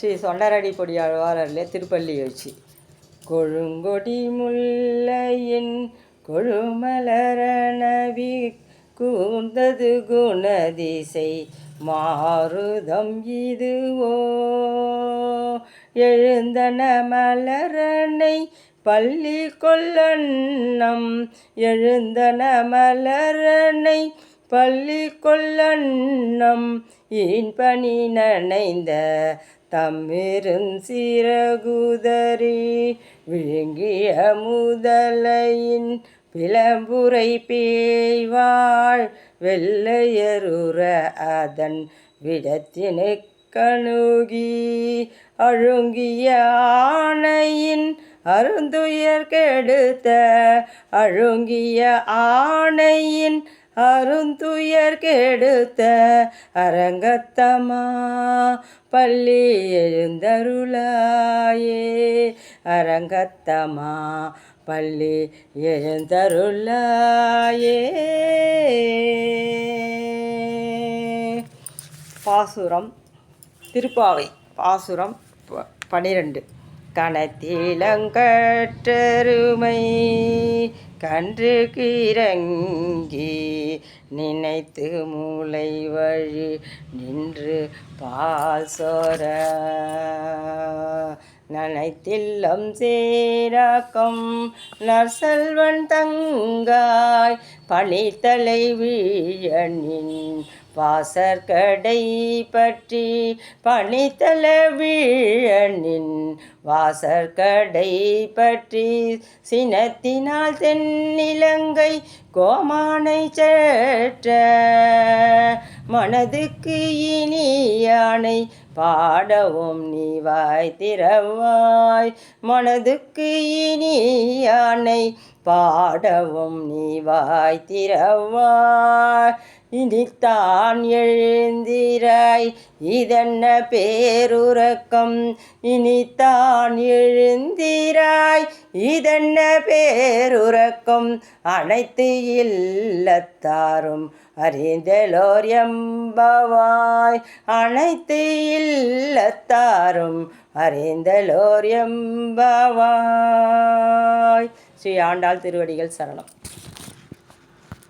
ஸ்ரீ சொண்டரடி பொடியாழ்வாரிலே திருப்பள்ளி எழுச்சி. கொழுங்கொடி முல்லையின் கொழுமலரணவி கூர்ந்தது குணதிசை மாருதம் இதுவோ எழுந்தன மலரணை பள்ளி கொள்ளன்னம் எழுந்தன மலரணை பள்ளி கொள்ளன்னம் ஈன்பனி நனைந்த தம்மிருஞ்சிறகுதறி விழுங்கிய முதலையின் விளம்புரை பேய்வாள் வெள்ளையருற அதன் விடத்தினு கணுகி அழுங்கிய ஆணையின் அருந்துயர் கெடுத்த அழுங்கிய ஆணையின் அருந்துயர் கெடுத்த அரங்கத்தமா பள்ளி எழுந்தருளாயே அரங்கத்தமா பள்ளி எழுந்தருளாயே. பாசுரம் திருப்பாவை பாசுரம் 12. கணத்திலங்கற்றருமை கன்று கிறங்கி நினைத்து மூளை வழி நின்று பால் சோர நனைத்தில்லம் சேராக்கம் நற்செல்வன் தங்காய் பனித்தலை வீழனின் வாசற்கடை பற்றி பனித்தல வீழனின் வாசற்கடை பற்றி சினத்தினால் தென்னிலங்கை கோமானை சேற்ற மனதுக்கு இனியானை பாடவும் நீ வாய் திறவாய் மனதுக்கு இனியானை பாடவும் நீ வாய் திறவாய். இனித்தான் எழுந்திராய் இதென்ன பேருறக்கம் இனித்தான் எழுந்திராய் இதென்ன பேருறக்கம் அனைத்து இல்லத்தாரும் அறிந்தலோர் எம்பவாய் அனைத்து இல்லத்தாரும் அறிந்தலோர் எம்பவாய். ஸ்ரீ ஆண்டாள் திருவடிகள் சரணம்.